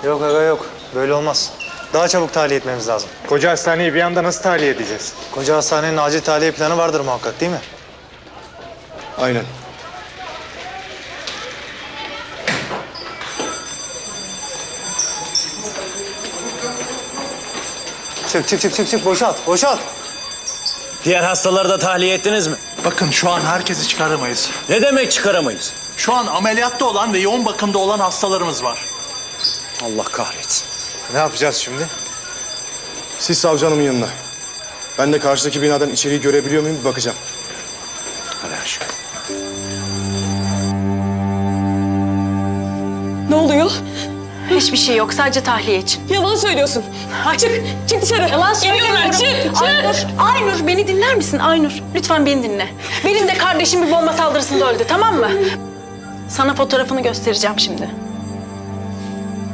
Yok aga yok. Böyle olmaz. Daha çabuk tahliye etmemiz lazım. Koca hastaneyi bir anda nasıl tahliye edeceğiz? Koca hastanenin acil tahliye planı vardır muhakkak değil mi? Aynen. Çık. Boşalt. Diğer hastaları da tahliye ettiniz mi? Bakın şu an herkesi çıkaramayız. Ne demek çıkaramayız? Şu an ameliyatta olan ve yoğun bakımda olan hastalarımız var. Allah kahretsin. Ne yapacağız şimdi? Siz savcı hanımın yanına. Ben de karşıdaki binadan içeriği görebiliyor muyum bir bakacağım. Hadi aşkım. Ne oluyor? Hiçbir şey yok. Sadece tahliye için. Yalan söylüyorsun. Çık dışarı. Yalan Geliyorum ben. söylemiyorum. Aynur, beni dinler misin Aynur? Lütfen beni dinle. Benim de kardeşim bir bomba saldırısında öldü, tamam mı? Sana fotoğrafını göstereceğim şimdi.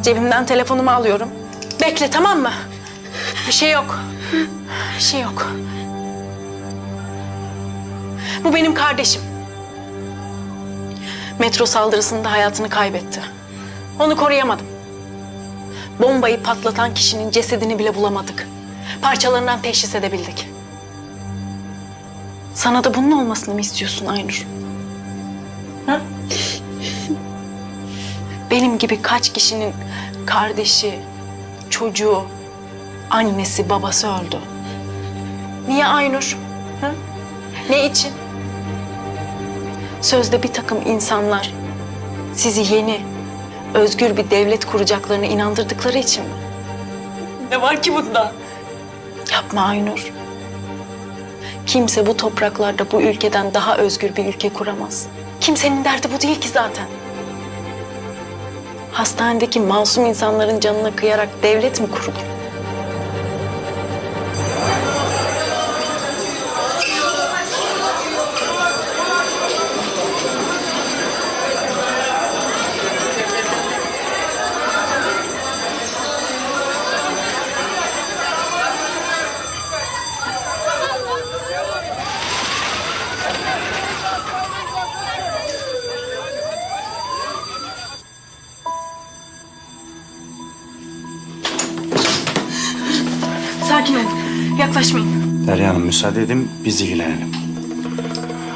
Cebimden telefonumu alıyorum. Bekle, tamam mı? Bir şey yok. Bir şey yok. Bu benim kardeşim. Metro saldırısında hayatını kaybetti. Onu koruyamadım. Bombayı patlatan kişinin cesedini bile bulamadık. Parçalarından teşhis edebildik. Sana da bunun olmasını mı istiyorsun Aynur? Ha? Benim gibi kaç kişinin kardeşi, çocuğu, annesi, babası öldü. Niye Aynur? Ha? Ne için? Sözde bir takım insanlar sizi yeni, özgür bir devlet kuracaklarına inandırdıkları için mi? Ne var ki bunda? Yapma Aynur. Kimse bu topraklarda bu ülkeden daha özgür bir ülke kuramaz. Kimsenin derdi bu değil ki zaten. Hastanedeki masum insanların canına kıyarak devlet mi kurulur? Sakin olun. Yaklaşmayın. Derya Hanım müsaade edin biz ilgilenelim.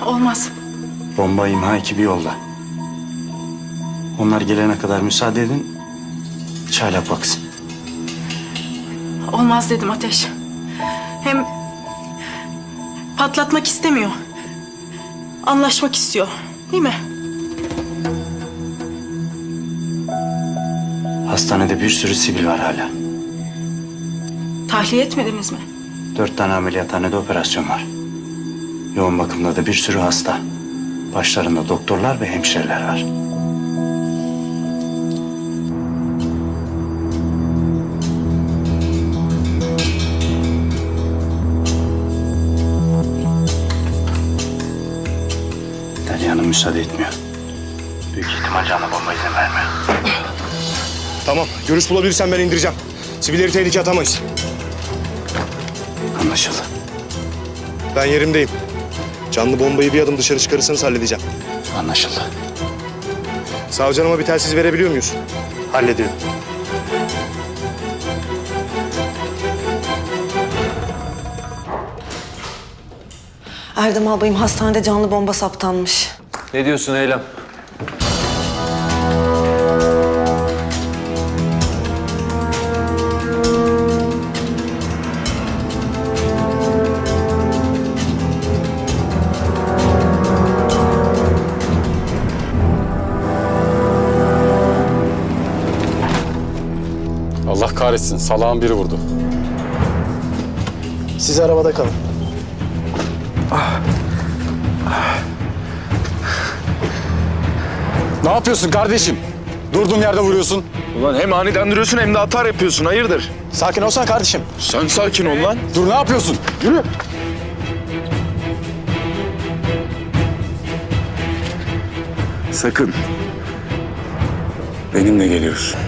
Olmaz. Bomba imha ekibi yolda. Onlar gelene kadar müsaade edin. Çaylak baksın. Olmaz dedim Ateş. Hem patlatmak istemiyor. Anlaşmak istiyor. Değil mi? Hastanede bir sürü sivil var hala. Tahliye etmediniz mi? 4 tane ameliyathanede operasyon var. Yoğun bakımda da bir sürü hasta. Başlarında doktorlar ve hemşireler var. Derya Hanım müsaade etmiyor. Büyük ihtimal canlı bomba izin vermiyor. Tamam, görüş bulabilirsem ben indireceğim. Sivilleri tehlikeye atamayız. Anlaşıldı. Ben yerimdeyim. Canlı bombayı bir adım dışarı çıkarırsanız halledeceğim. Anlaşıldı. Savcı hanıma bir telsiz verebiliyor muyuz? Hallediyorum. Erdem albayım hastanede canlı bomba saptanmış. Ne diyorsun Eylem? Allah kahretsin, salağın biri vurdu. Siz arabada kalın. Ne yapıyorsun kardeşim? Durduğun yerde vuruyorsun. Ulan hem aniden duruyorsun hem de atar yapıyorsun. Hayırdır? Sakin olsana kardeşim. Sen sakin ol lan. Dur, ne yapıyorsun? Yürü. Sakın. Benimle geliyorsun.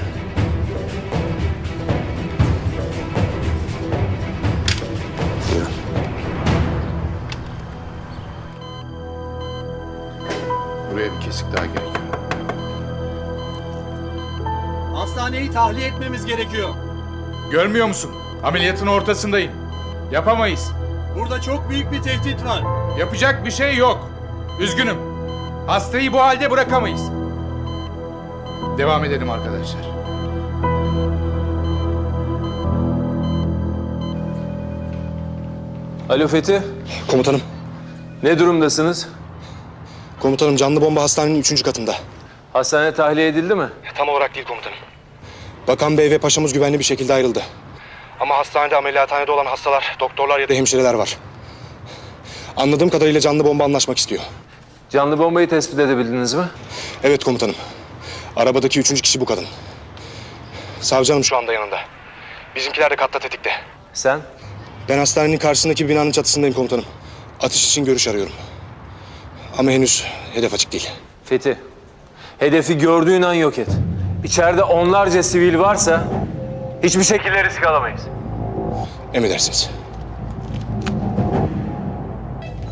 Yürü. Buraya bir kesik daha gerekiyor. hastaneyi tahliye etmemiz gerekiyor. Görmüyor musun? Ameliyatın ortasındayım. Yapamayız. Burada çok büyük bir tehdit var. Yapacak bir şey yok. Üzgünüm. Hastayı bu halde bırakamayız. Devam edelim arkadaşlar. Alo Fethi, Komutanım. ne durumdasınız? Komutanım canlı bomba hastanenin 3. katında. Hastane tahliye edildi mi? Tam olarak değil komutanım. Bakan Bey ve paşamız güvenli bir şekilde ayrıldı. Ama hastanede ameliyathanede olan hastalar, doktorlar ya da hemşireler var. Anladığım kadarıyla canlı bomba anlaşmak istiyor. Canlı bombayı tespit edebildiniz mi? Evet komutanım. Arabadaki 3. kişi bu kadın. Savcı hanım şu anda yanında. Bizimkiler de katta tetikte. Sen? Ben hastanenin karşısındaki binanın çatısındayım komutanım. Atış için görüş arıyorum. Ama henüz hedef açık değil. Fethi, hedefi gördüğün an yok et. İçeride onlarca sivil varsa hiçbir şekilde risk alamayız. Emredersiniz.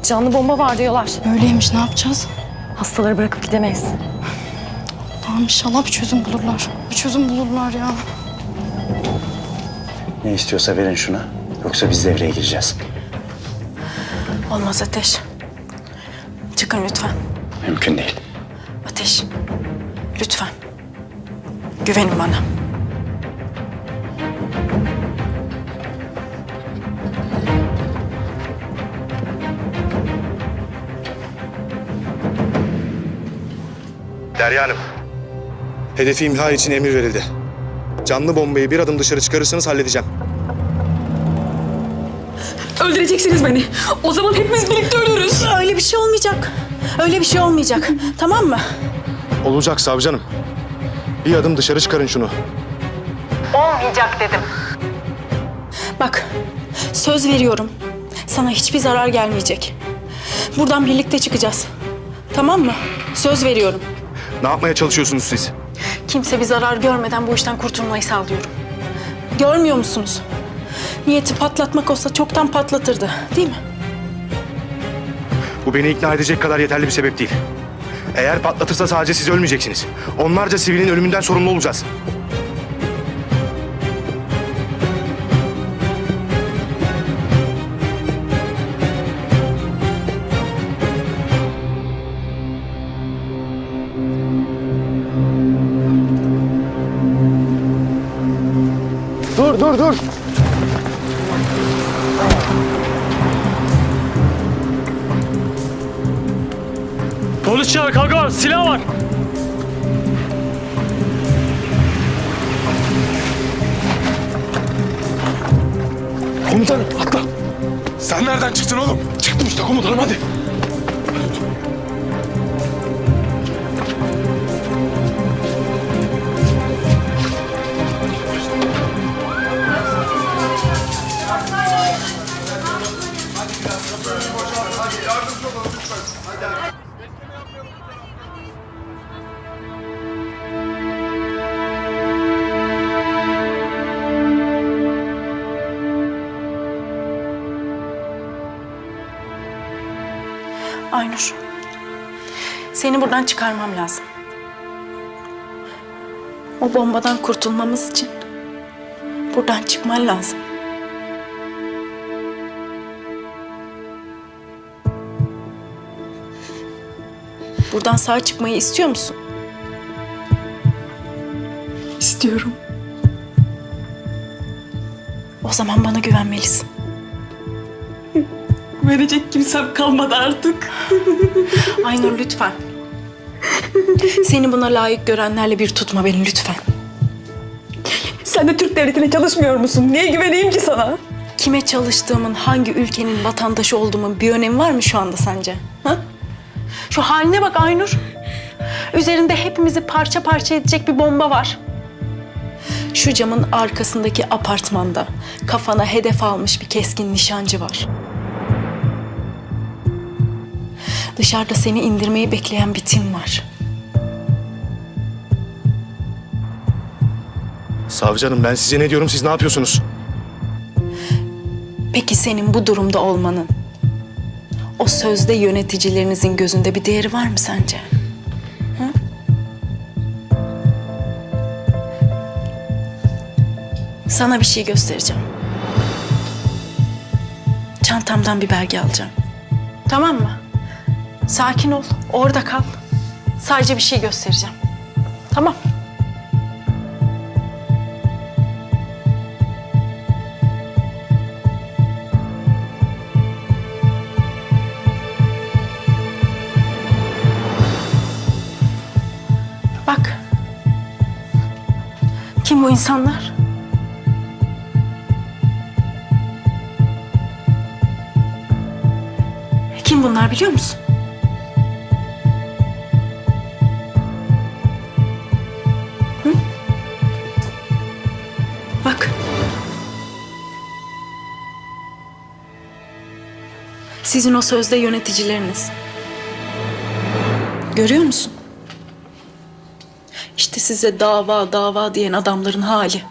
Canlı bomba var diyorlar. Öyleymiş, ne yapacağız? Hastaları bırakıp gidemeyiz. Tamam, inşallah bir çözüm bulurlar. Bir çözüm bulurlar ya. Ne istiyorsa verin şuna. Yoksa biz devreye gireceğiz. Olmaz Ateş. Çıkın lütfen. Mümkün değil. Ateş, lütfen. Güvenin bana. Derya Hanım. Hedefi imha için emir verildi. Canlı bombayı bir adım dışarı çıkarırsanız halledeceğim. Öldüreceksiniz beni. O zaman hepimiz birlikte ölürüz. Öyle bir şey olmayacak. Öyle bir şey olmayacak. Tamam mı? Olacak savcı hanım. Bir adım dışarı çıkarın şunu. Olmayacak dedim. Bak, söz veriyorum. Sana hiçbir zarar gelmeyecek. Buradan birlikte çıkacağız. Tamam mı? Söz veriyorum. Ne yapmaya çalışıyorsunuz siz? Kimse bir zarar görmeden bu işten kurtulmayı sağlıyorum. Görmüyor musunuz? Niyeti patlatmak olsa çoktan patlatırdı, değil mi? Bu beni ikna edecek kadar yeterli bir sebep değil. Eğer patlatırsa sadece siz ölmeyeceksiniz. Onlarca sivilin ölümünden sorumlu olacağız. Dur. Polis çağır, kavga var, silah var. Komutanım atla. Sen nereden çıktın oğlum? Çıktım işte komutanım hadi. Aynur, seni buradan çıkarmam lazım. O bombadan kurtulmamız için buradan çıkman lazım. Buradan sağ çıkmayı istiyor musun? İstiyorum. O zaman bana güvenmelisin. Verecek kimsem kalmadı artık. Aynur lütfen. Seni buna layık görenlerle bir tutma beni lütfen. Sen de Türk devletine çalışmıyor musun? Niye güveneyim ki sana? Kime çalıştığımın, hangi ülkenin vatandaşı olduğumun bir önemi var mı şu anda sence? Ha? Şu haline bak Aynur. Üzerinde hepimizi parça parça edecek bir bomba var. Şu camın arkasındaki apartmanda kafana hedef almış bir keskin nişancı var. Dışarıda seni indirmeyi bekleyen bir tim var. Savcı hanım ben size ne diyorum siz ne yapıyorsunuz? Peki senin bu durumda olmanın o sözde yöneticilerinizin gözünde bir değeri var mı sence? Hı? Sana bir şey göstereceğim. Çantamdan bir belge alacağım. Tamam mı? Sakin ol, orada kal. Sadece bir şey göstereceğim. Tamam. Bak. Kim bu insanlar? Kim bunlar biliyor musun? Hı? Bak. Sizin o sözde yöneticileriniz. Görüyor musun? İşte size dava dava diyen adamların hali.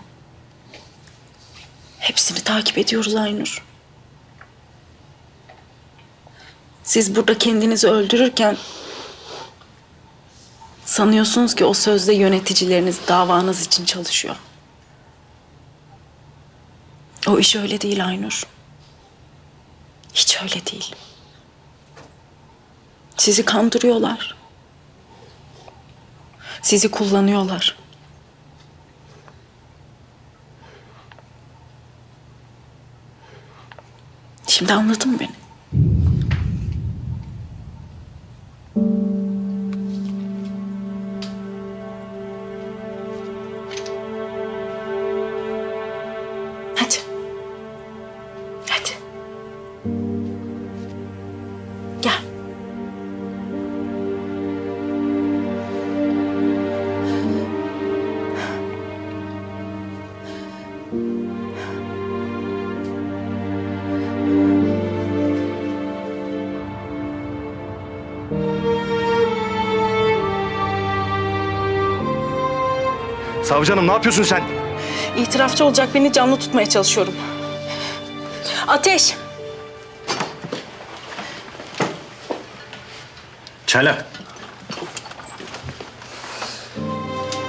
Hepsini takip ediyoruz Aynur. Siz burada kendinizi öldürürken sanıyorsunuz ki o sözde yöneticileriniz davanız için çalışıyor. O iş öyle değil Aynur. Hiç öyle değil. Sizi kandırıyorlar. Sizi kullanıyorlar. Şimdi anladın mı beni? Hadi. Hadi. Gel. Savcı hanım ne yapıyorsun sen? İtirafçı olacak beni canlı tutmaya çalışıyorum. Ateş! Çaylak.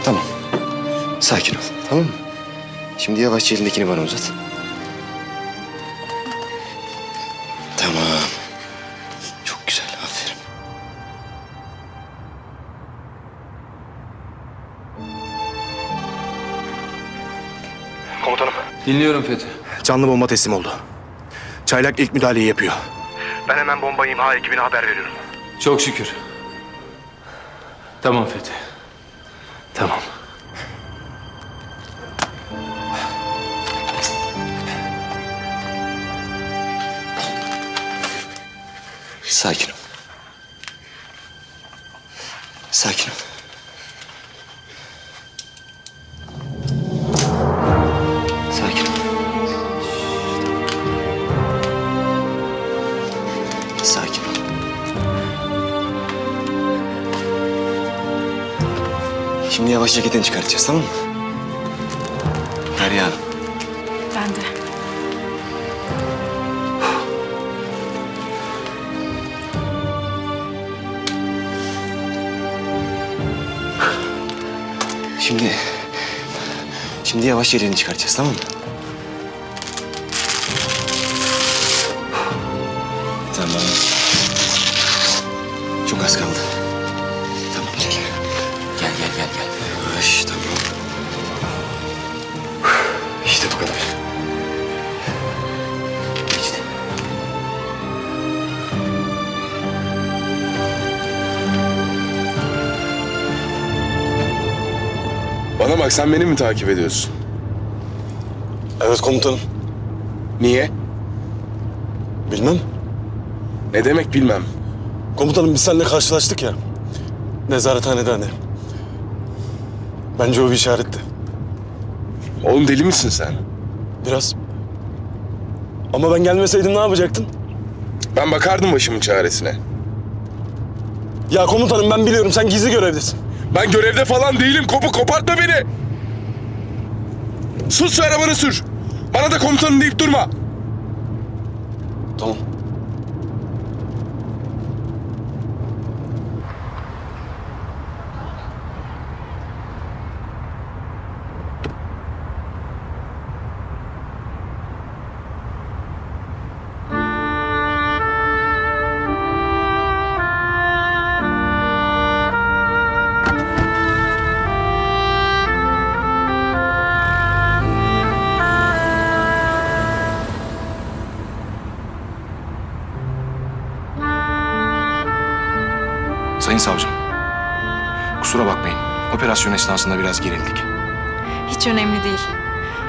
Tamam. Sakin ol. Tamam mı? Şimdi yavaşça elindekini bana uzat. Tamam. Çok güzel. Aferin. Komutanım. Dinliyorum Fethi. Canlı bomba teslim oldu. Çaylak ilk müdahaleyi yapıyor. Ben hemen bomba imha ekibine haber veriyorum. Çok şükür. Tamam Fethi. Tamam. Sakin ol. Sakin ol. Sakin ol. Sakin ol. Şimdi yavaş ceketini çıkartacağız, tamam mı? Derya Hanım. Ben de. Şimdi yavaş elini çıkartacağız, tamam mı? Tamam. Çok az kaldı. Tamam gel. Gel. Yavaş, tamam. İşte bu kadar. İşte. Bana bak, sen beni mi takip ediyorsun? Evet komutanım. Niye? Bilmem. Ne demek bilmem. Komutanım biz seninle karşılaştık ya. Nezarethanede hani. Bence o bir işaretti. Oğlum deli misin sen? Biraz. Ama ben gelmeseydim ne yapacaktın? Ben bakardım başımın çaresine. Ya komutanım ben biliyorum sen gizli görevdesin. Ben görevde falan değilim. Kopartma beni. Sus ve arabanı sür. Bana da komutanım deyip durma. Tamam. Sayın savcım, kusura bakmayın. Operasyon esnasında biraz gerildik. Hiç önemli değil.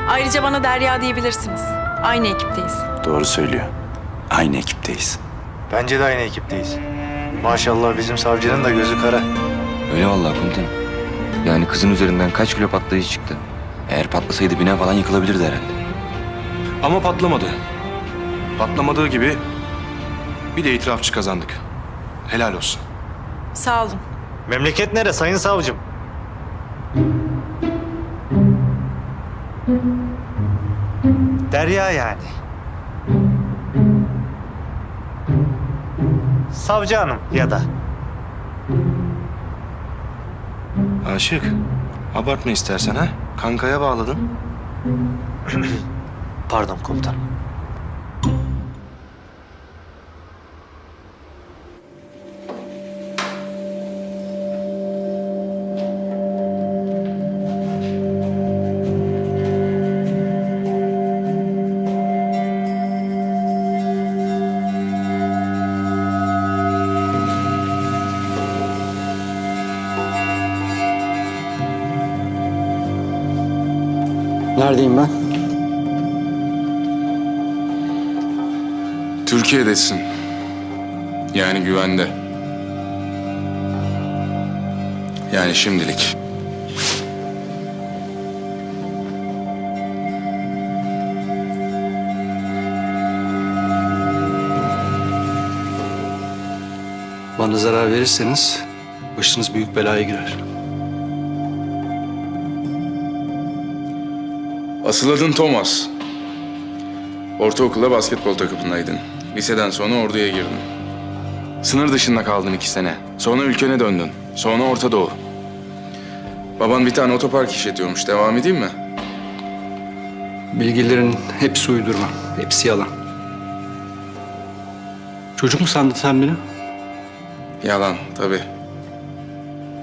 Ayrıca bana Derya diyebilirsiniz. Aynı ekipteyiz. Doğru söylüyor. Aynı ekipteyiz. Bence de aynı ekipteyiz. Maşallah bizim savcının da gözü kara. Öyle vallahi komutanım. Yani kızın üzerinden kaç kilo patlayıcı çıktı. Eğer patlasaydı bina falan yıkılabilirdi herhalde. Ama patlamadı. Patlamadığı gibi bir de itirafçı kazandık. Helal olsun. Sağ olun. Memleket nere sayın savcım? Derya yani. Savcı hanım ya da. Aşık, abartma istersen ha. Kankaya bağladın. Pardon komutanım. Neredeyim ben? Türkiye'desin. Yani güvende. Yani şimdilik. Bana zarar verirseniz başınız büyük belaya girer. Asıl adın Thomas. Ortaokulda basketbol takımındaydın. Liseden sonra orduya girdin. Sınır dışında kaldın 2 sene. Sonra ülkene döndün. Sonra Orta Doğu. Baban bir tane otopark işletiyormuş. Devam edeyim mi? Bilgilerin hepsi uydurma. Hepsi yalan. Çocuk mu sandın sen beni? Yalan tabii.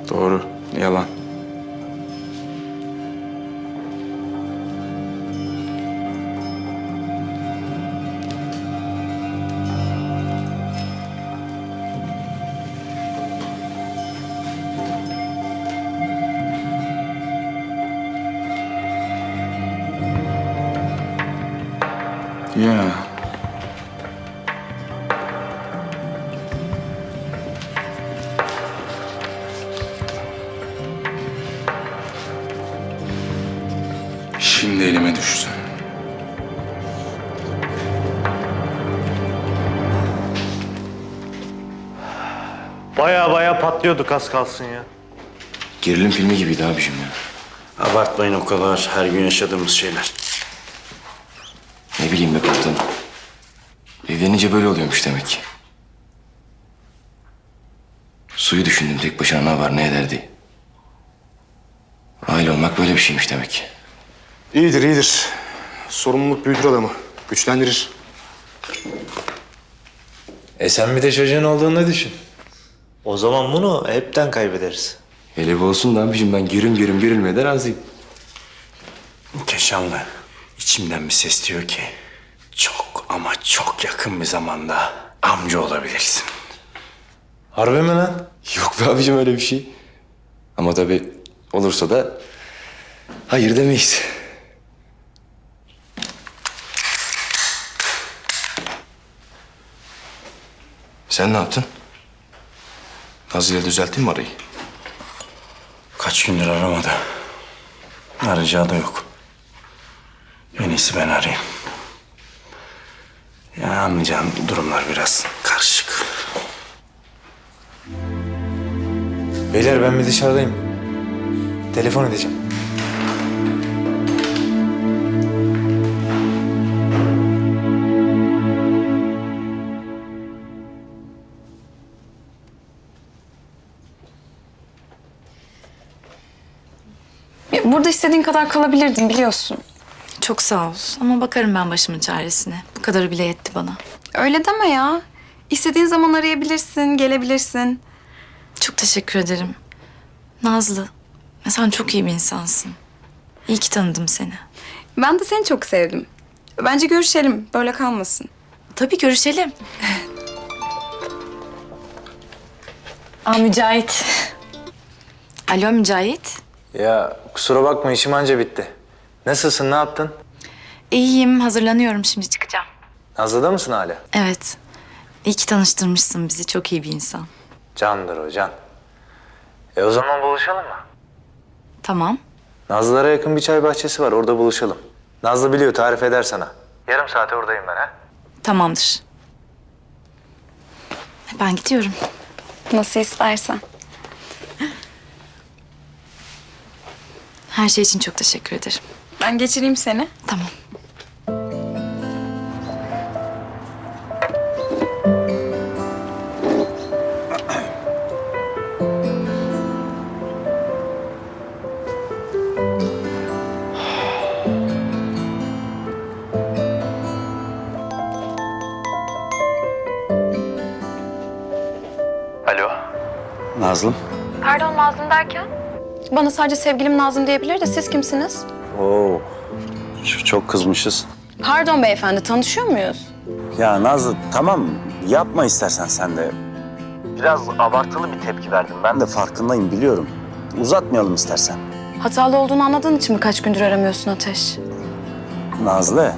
Doğru. Yalan. Ya. Şimdi elime düştü. Baya patlıyorduk az kalsın ya. Gerilim filmi gibiydi abiciğim ya. Abartmayın o kadar. Her gün yaşadığımız şeyler. Ne bileyim be komutanım. Evlenince böyle oluyormuş demek ki. Suyu düşündüm tek başına ne var ne eder diye. Aile olmak böyle bir şeymiş demek ki. İyidir, iyidir. Sorumluluk büyütür adamı. Güçlendirir. Sen bir de çocuğun olduğunu düşün. O zaman bunu hepten kaybederiz. Hele bir olsun da abiciğim ben gürüm gürülmeden razıyım. Keşanlı. İçimden bir ses diyor ki çok ama çok yakın bir zamanda amca olabilirsin. Harbi mi lan? Yok be abiciğim öyle bir şey. Ama tabii olursa da hayır demeyiz. Sen ne yaptın? Nazlı'yla düzelttin mi arayı? Kaç gündür aramadı. Arayacağı da yok. En iyisi ben arayayım. Ya anlayacağın durumlar biraz karışık. Beyler ben bir dışarıdayım. Telefon edeceğim. Burada istediğin kadar kalabilirdin biliyorsun. Çok sağ ol ama bakarım ben başımın çaresine. Bu kadarı bile yetti bana. Öyle deme ya. İstediğin zaman arayabilirsin, gelebilirsin. Çok teşekkür ederim. Nazlı, sen çok iyi bir insansın. İyi ki tanıdım seni. Ben de seni çok sevdim. Bence görüşelim, böyle kalmasın. Tabii görüşelim. Mücahit. Alo Mücahit. Ya kusura bakma işim anca bitti. Nasılsın, ne yaptın? İyiyim, hazırlanıyorum, şimdi çıkacağım. Nazlı'da mısın hala? Evet. İyi ki tanıştırmışsın bizi, çok iyi bir insan. Candır o, can. O zaman buluşalım mı? Tamam. Nazlılara yakın bir çay bahçesi var, orada buluşalım. Nazlı biliyor, tarif eder sana. Yarım saate oradayım ben ha. Tamamdır. Ben gidiyorum. Nasıl istersen. Her şey için çok teşekkür ederim. Ben geçireyim seni. Tamam. Alo. Nazlım. Pardon, Nazım derken? Bana sadece sevgilim Nazım diyebilir de siz kimsiniz? Oo, çok kızmışız. Pardon beyefendi, tanışıyor muyuz? Ya Nazlı tamam yapma istersen sen de. Biraz abartılı bir tepki verdim. Ben de farkındayım biliyorum. Uzatmayalım istersen. Hatalı olduğunu anladığın için mi kaç gündür aramıyorsun Ateş? Nazlı,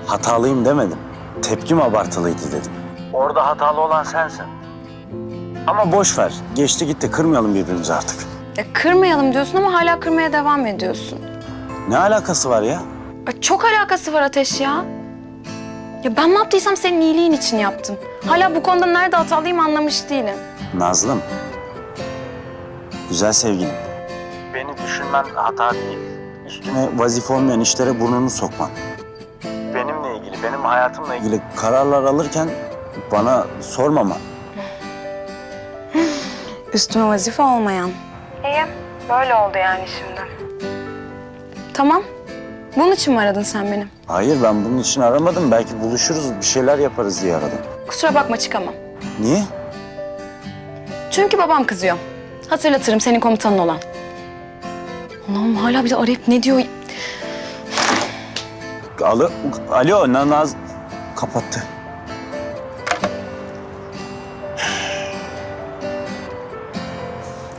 hatalıyım demedim. Tepkim abartılıydı dedim. Orada hatalı olan sensin. Ama boş ver. Geçti gitti. Kırmayalım birbirimizi artık. Ya kırmayalım diyorsun ama hala kırmaya devam ediyorsun. Ne alakası var ya? Ya çok alakası var Ateş ya. Ya ben ne yaptıysam senin iyiliğin için yaptım. Hala bu konuda nerede hatalıyım anlamış değilim. Nazlım. Güzel sevgilim. Beni düşünmen hata değil. Üstüne vazife olmayan işlere burnunu sokman. Benimle ilgili, benim hayatımla ilgili kararlar alırken bana sormaman. Üstüme vazife olmayan. İyi, böyle oldu yani şimdi. Tamam. Bunun için mi aradın sen beni? Hayır ben bunun için aramadım. Belki buluşuruz, bir şeyler yaparız diye aradım. Kusura bakma çıkamam. Niye? Çünkü babam kızıyor. Hatırlatırım senin komutanın olan. Allah'ım hala bir de arayıp ne diyor? Alo, Naz kapattı.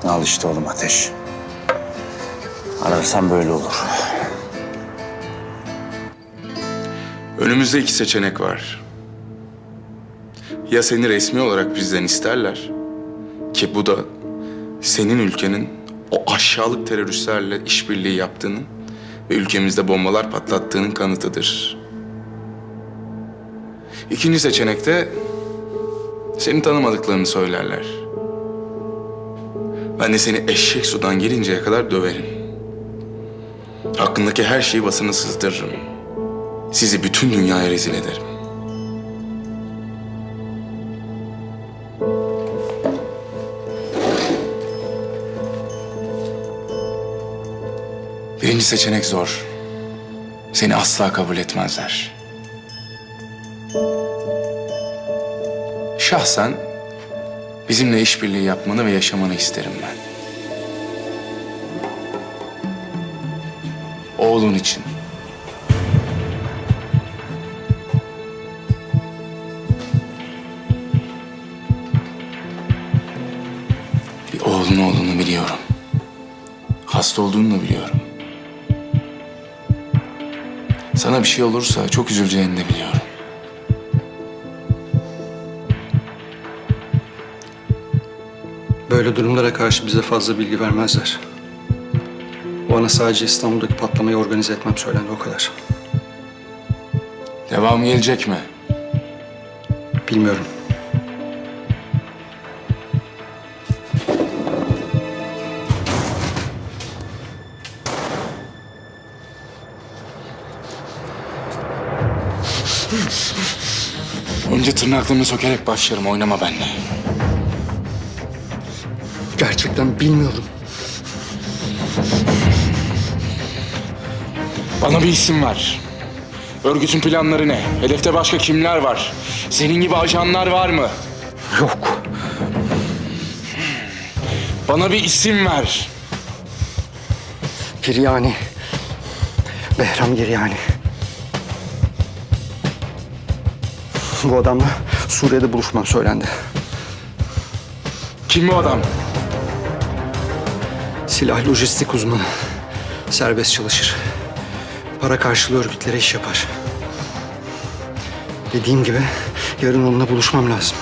Al işte oğlum Ateş. Ararsan böyle olur. Önümüzde iki seçenek var. Ya seni resmi olarak bizden isterler ki bu da senin ülkenin o aşağılık teröristlerle işbirliği yaptığının ve ülkemizde bombalar patlattığının kanıtıdır. İkinci seçenekte seni tanımadıklarını söylerler. Ben de seni eşek sudan gelinceye kadar döverim. Hakkındaki her şeyi basına sızdırırım. Sizi bütün dünyaya rezil ederim. Birinci seçenek zor. Seni asla kabul etmezler. Şahsen bizimle işbirliği yapmanı ve yaşamanı isterim ben. Oğlun için. Bir oğlun olduğunu biliyorum. Hasta olduğunu da biliyorum. Sana bir şey olursa çok üzüleceğini de biliyorum. Böyle durumlara karşı bize fazla bilgi vermezler. Bana sadece İstanbul'daki patlamayı organize etmem söylendi, o kadar. Devamı gelecek mi? Bilmiyorum. Önce tırnaklarını sökerek başlarım, oynama benimle. Gerçekten bilmiyorum. Bana bir isim ver. Örgütün planları ne? Hedefte başka kimler var? Senin gibi ajanlar var mı? Yok. Bana bir isim ver. Giryani. Behram Giryani. Bu adamla Suriye'de buluşmam söylendi. Kim bu adam? Silah lojistik uzmanı. Serbest çalışır. Para karşılığı örgütlere iş yapar. Dediğim gibi yarın onunla buluşmam lazım.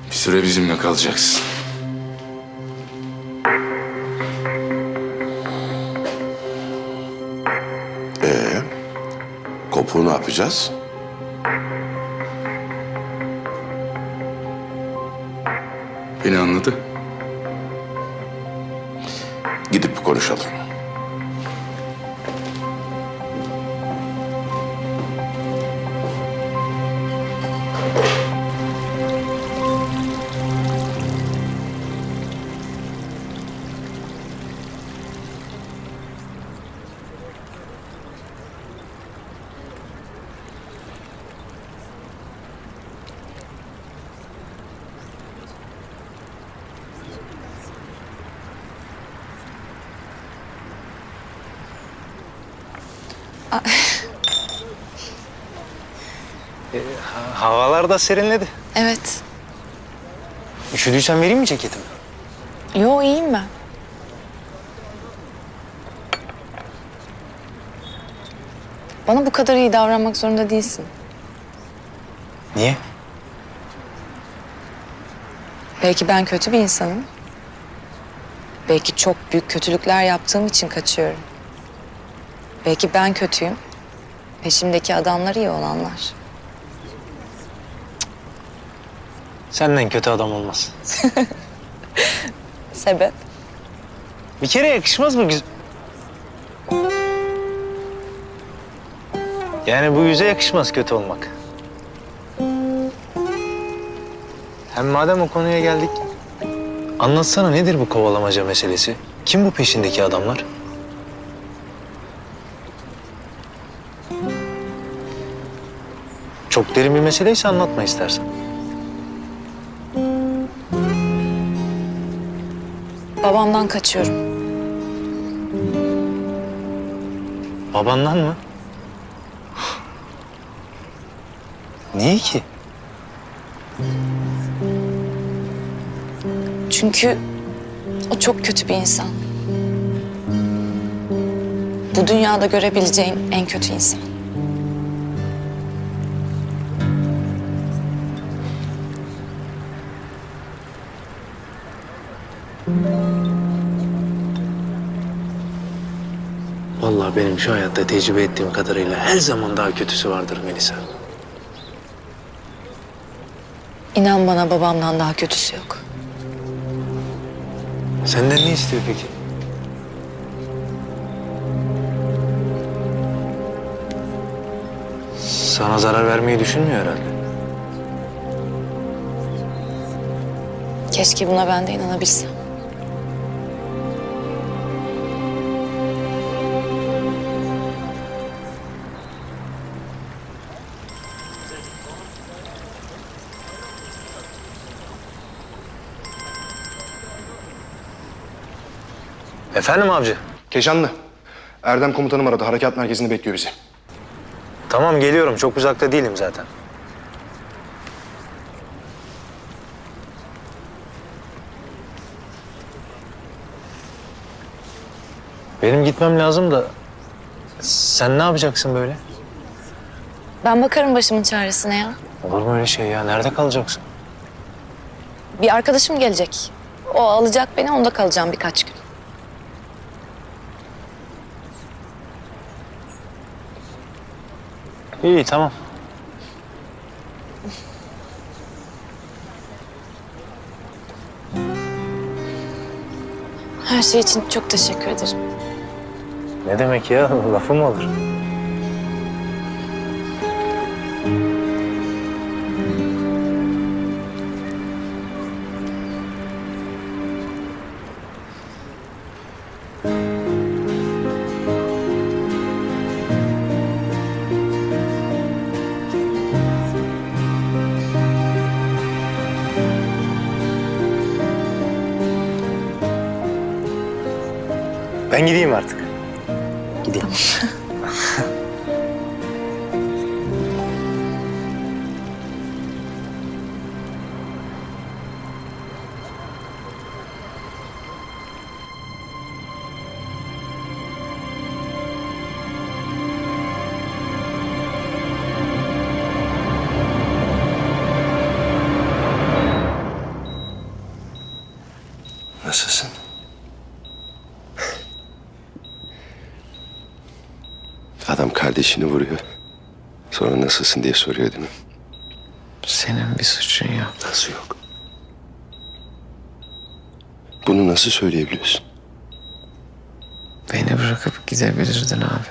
Bir süre bizimle kalacaksın. Kopuğu ne yapacağız? Beni anladı. Gidip konuşalım. Havalar da serinledi. Evet. Üşüdüysen vereyim mi ceketimi? Yo, iyiyim ben. Bana bu kadar iyi davranmak zorunda değilsin. Niye? Belki ben kötü bir insanım. Belki çok büyük kötülükler yaptığım için kaçıyorum. Belki ben kötüyüm. Peşimdeki adamlar iyi olanlar. Senden kötü adam olmaz. Sebep? Bir kere yakışmaz mı Yani bu yüze yakışmaz kötü olmak. Hem madem o konuya geldik, anlatsana nedir bu kovalamaca meselesi? Kim bu peşindeki adamlar? Çok derin bir meseleyse anlatma istersen. Babamdan kaçıyorum. Babandan mı? Niye ki? Çünkü o çok kötü bir insan. Bu dünyada görebileceğin en kötü insan. Vallahi benim şu hayatta tecrübe ettiğim kadarıyla her zaman daha kötüsü vardır Melisa. İnan bana, babamdan daha kötüsü yok. Senden ne istiyor peki? Sana zarar vermeyi düşünmüyor herhalde. Keşke buna ben de inanabilsem. Efendim avcı? Keşanlı. Erdem komutanım aradı. Harekat merkezinde bekliyor bizi. Tamam geliyorum. Çok uzakta değilim zaten. Benim gitmem lazım da sen ne yapacaksın böyle? Ben bakarım başımın çaresine ya. Olur mu öyle şey ya? Nerede kalacaksın? Bir arkadaşım gelecek. O alacak beni, onda kalacağım birkaç gün. İyi tamam. Her şey için çok teşekkür ederim. Ne demek ya? Lafı mı olur? Ben gideyim artık. Gideyim. Nasılsın? Adam kardeşini vuruyor. Sonra nasılsın diye soruyor değil mi? Senin bir suçun yok. Nasıl yok? Bunu nasıl söyleyebiliyorsun? Beni bırakıp gidebilirdin abi.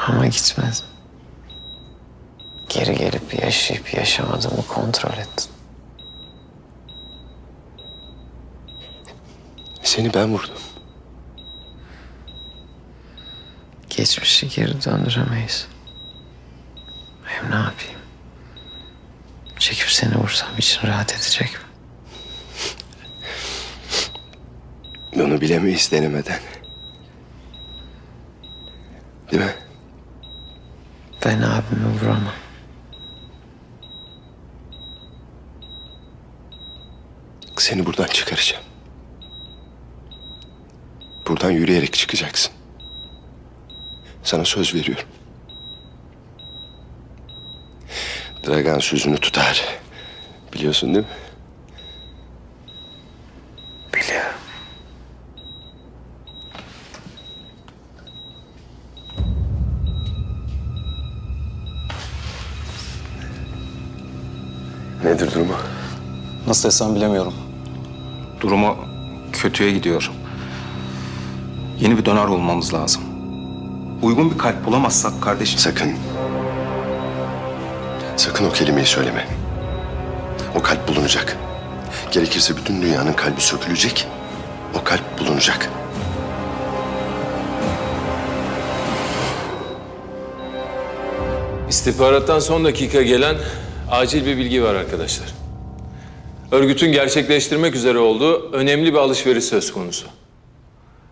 Ama gitmedin. Geri gelip yaşayıp yaşamadığımı kontrol ettin. Seni ben vurdum. Geçmişi geri döndüremeyiz. Hem ne yapayım? Çekip seni vursam için rahat edecek mi? Onu bilemeyiz denemeden. Değil mi? Ben abimi vuramam. Seni buradan çıkaracağım. Buradan yürüyerek çıkacaksın. Sana söz veriyorum. Dragan sözünü tutar. Biliyorsun değil mi? Biliyorum. Nedir durumu? Nasıl desem bilemiyorum. Durumu kötüye gidiyor. Yeni bir döner bulmamız lazım. Uygun bir kalp bulamazsak kardeşim... Sakın. Sakın o kelimeyi söyleme. O kalp bulunacak. Gerekirse bütün dünyanın kalbi sökülecek. O kalp bulunacak. İstihbarattan son dakika gelen acil bir bilgi var arkadaşlar. Örgütün gerçekleştirmek üzere olduğu önemli bir alışveriş söz konusu.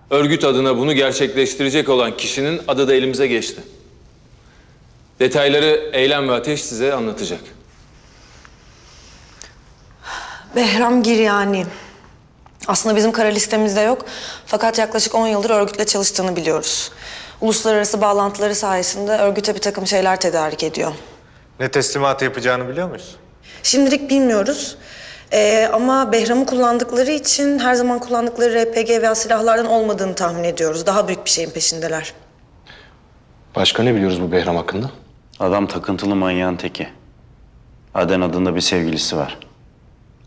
Örgüt adına bunu gerçekleştirecek olan kişinin adı da elimize geçti. Detayları Eylem ve Ateş size anlatacak. Behram Giryani. Aslında bizim kara listemizde yok. Fakat yaklaşık 10 yıldır örgütle çalıştığını biliyoruz. Uluslararası bağlantıları sayesinde örgüte bir takım şeyler tedarik ediyor. Ne teslimatı yapacağını biliyor muyuz? Şimdilik bilmiyoruz. Ama Behram'ı kullandıkları için her zaman kullandıkları RPG veya silahlardan olmadığını tahmin ediyoruz. Daha büyük bir şeyin peşindeler. Başka ne biliyoruz bu Behram hakkında? Adam takıntılı manyağın teki. Aden adında bir sevgilisi var.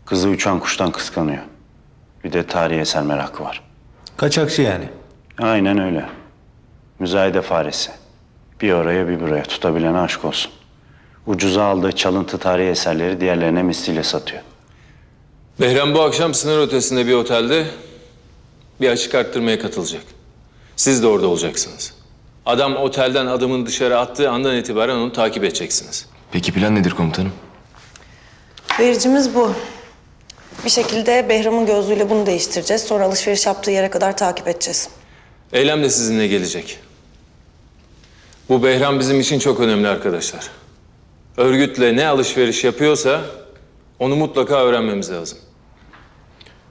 Kızı uçan kuştan kıskanıyor. Bir de tarihi eser merakı var. Kaçakçı yani. Aynen öyle. Müzayede faresi. Bir oraya bir buraya tutabilene aşk olsun. Ucuza aldığı çalıntı tarihi eserleri diğerlerine misliyle satıyor. Behram bu akşam sınır ötesinde bir otelde bir açık arttırmaya katılacak. Siz de orada olacaksınız. Adam otelden adımını dışarı attığı andan itibaren onu takip edeceksiniz. Peki plan nedir komutanım? Vericimiz bu. Bir şekilde Behram'ın gözlüğüyle bunu değiştireceğiz. Sonra alışveriş yaptığı yere kadar takip edeceğiz. Eylem de sizinle gelecek. Bu Behram bizim için çok önemli arkadaşlar. Örgütle ne alışveriş yapıyorsa onu mutlaka öğrenmemiz lazım.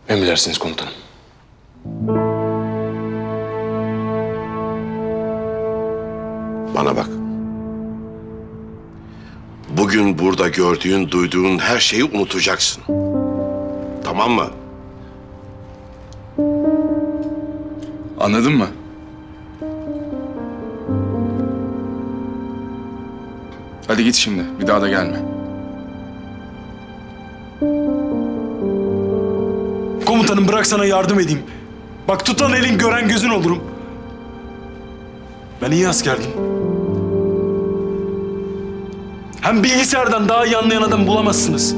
Emredersiniz komutanım. Bana bak. Bugün burada gördüğün, duyduğun her şeyi unutacaksın. Tamam mı? Anladın mı? Hadi git şimdi. Bir daha da gelme. Komutanım bırak sana yardım edeyim. Bak tutan elin gören gözün olurum. Ben iyi askerdim. Hem bilgisayardan daha iyi anlayan adam bulamazsınız.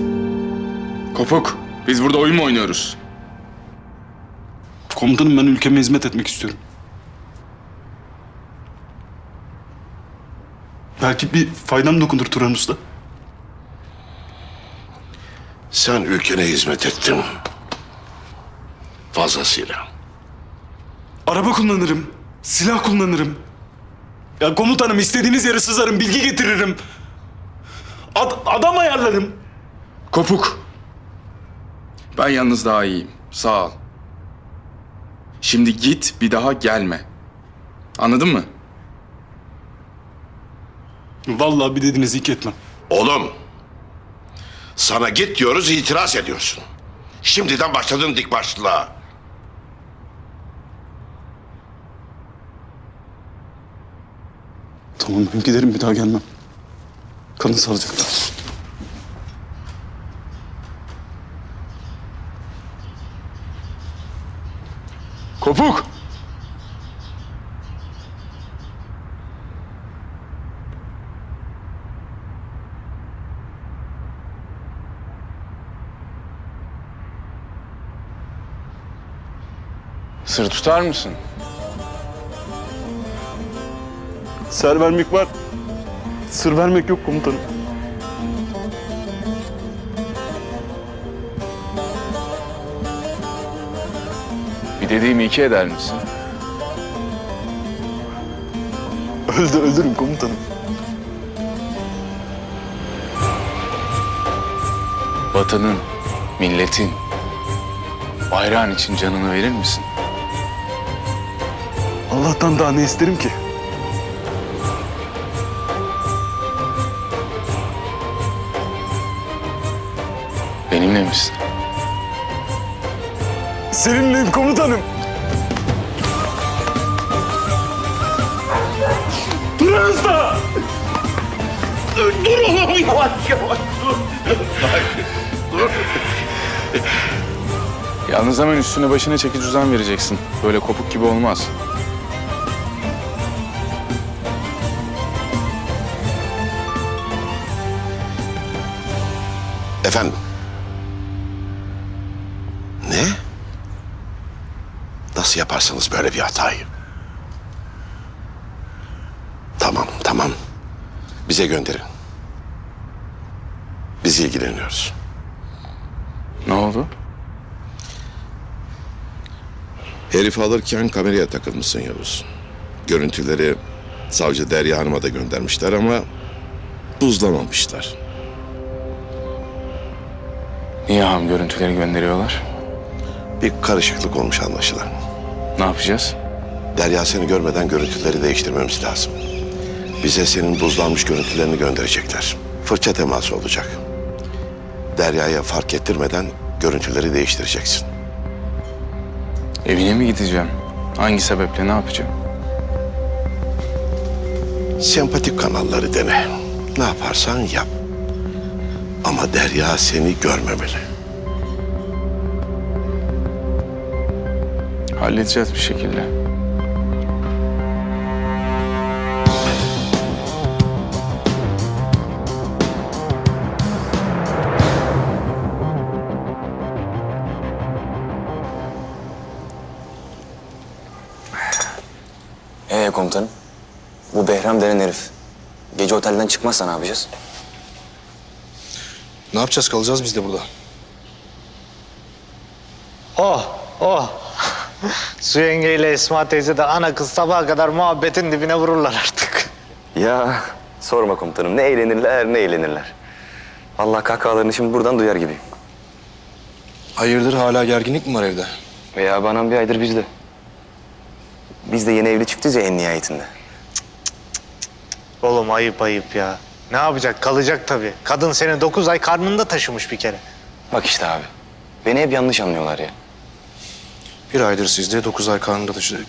Kopuk. Biz burada oyun mu oynuyoruz? Komutanım ben ülkeme hizmet etmek istiyorum. Belki bir faydam dokunur Turan Usta. Sen ülkene hizmet ettin. Fazlasıyla. Araba kullanırım. Silah kullanırım. Ya komutanım istediğiniz yere sızarım, bilgi getiririm. Adam ayarlarım. Kopuk. Ben yalnız daha iyiyim. Sağ ol. Şimdi git, bir daha gelme. Anladın mı? Vallahi bir dediğinizi iki etmem. Oğlum, sana git diyoruz, itiraz ediyorsun. Şimdiden başladın dik başlılığa. Tamam ben giderim, bir daha gelmem. Kanı salacaklar. Kopuk! Sır tutar mısın? Ser vermek var. Sır vermek yok komutanım. Bir dediğimi iki eder misin? Öldürürüm komutanım. Vatanın, milletin, bayrağın için canını verir misin? Allah'tan daha ne isterim ki? Benimle misin? Seninleyim komutanım. Dur usta! Dur oğlum, yavaş yavaş dur. Dur. Yalnız hemen üstüne başına çeki düzen vereceksin. Böyle kopuk gibi olmaz. Efendim? Ne? Nasıl yaparsınız böyle bir hatayı? Tamam. Bize gönderin. Biz ilgileniyoruz. Ne oldu? Herifi alırken kameraya takılmışsın Yavuz. Görüntüleri savcı Derya Hanım'a da göndermişler ama buzlamamışlar. Niye ağam görüntüleri gönderiyorlar? Bir karışıklık olmuş anlaşılan. Ne yapacağız? Derya seni görmeden görüntüleri değiştirmemiz lazım. Bize senin buzlanmış görüntülerini gönderecekler. Fırça teması olacak. Derya'ya fark ettirmeden görüntüleri değiştireceksin. Evine mi gideceğim? Hangi sebeple, ne yapacağım? Sempatik kanalları dene. Ne yaparsan yap. Ama Derya seni görmemeli. Halledeceğiz bir şekilde. Komutanım. Bu Behram denen herif. Gece otelden çıkmazsa ne yapacağız? Ne yapacağız? Kalacağız biz de burada. Oh. Su yengeyle Esma teyze de ana kız sabaha kadar muhabbetin dibine vururlar artık. Ya sorma komutanım. Ne eğlenirler. Vallahi kahkahalarını şimdi buradan duyar gibiyim. Hayırdır, hala gerginlik mi var evde? Veya bana bir aydır bizde. Biz de yeni evli çiftiz ya en nihayetinde. Oğlum ayıp ya. Ne yapacak? Kalacak tabii. Kadın seni 9 ay karnında taşımış bir kere. Bak işte abi. Beni hep yanlış anlıyorlar ya. Bir aydır sizde, 9 ay karnında taşıdı.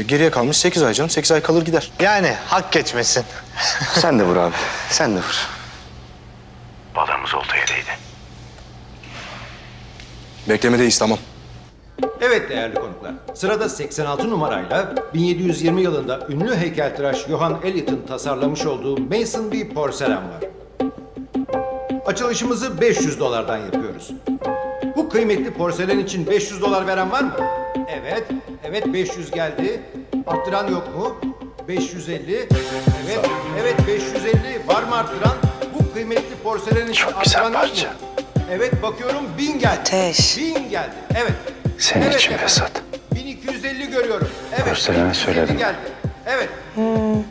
Geriye kalmış 8 ay canım. 8 ay kalır gider. Yani hak geçmesin. Sen de vur abi. Sen de vur. Balığımız oltaya değdi. Beklemedeyiz, tamam. Evet değerli konuklar, sırada 86 numarayla 1720 yılında ünlü heykeltıraş Johann Elliot'ın tasarlamış olduğu Masonry porselen var. Açılışımızı $500'dan yapıyoruz. Bu kıymetli porselen için $500 veren var mı? Evet 500 geldi. Arttıran yok mu? 550. Evet 550. Var mı arttıran? Bu kıymetli porselen için arttıran yok mu? Evet bakıyorum 1000 geldi. Ateş. 1000 geldi. Evet. Senin için efendim. Fesat. 1250 görüyorum. Porselene söyledim. Geldi. Evet.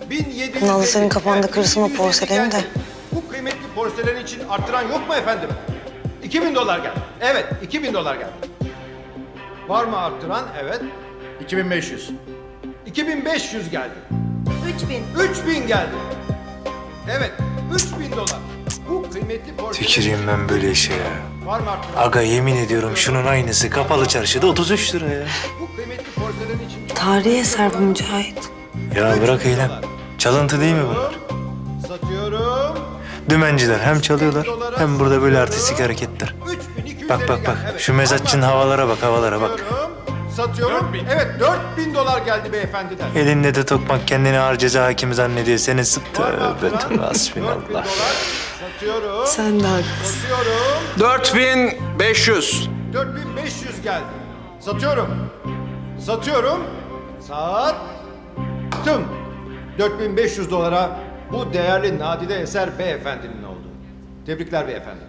1750. Nazlı senin kafanda Evet, kırsın o 1750 porseleni de. geldi. Bu kıymetli porselen için arttıran yok mu efendim? $2000 geldi. Evet, $2000 geldi. Var mı arttıran? Evet. 2500. 2500 geldi. 3000 geldi. Evet, $3000. Bu kıymetli porselen... Tüküreyim ben böyle işe ya. Var mı arttıran? Aga yemin ediyorum şunun aynısı kapalı çarşıda 33 lira ya. Bu kıymetli porselen için... Tarihi eser bu Mücahit. Ya bırak eylem. Çalıntı değil mi bunlar? Satıyorum. Dümenciler hem çalıyorlar hem burada böyle artistik hareketler. 3250 Bak bak bak geldi. şu mezatçının havalara bak havalara bak. Satıyorum. Evet, $4000 geldi beyefendiden. Elinde de tokmak kendini ağır ceza hakimi zannediyor. Senin sık Var mı tövbe arttıran? tövbe hasbinallah. $4000. Satıyorum. Sen de haklısın. Satıyorum. 4500. 4500 geldi. Satıyorum. Satıyorum. Sattım. $4500 bu değerli nadide eser beyefendinin oldu. Tebrikler beyefendi.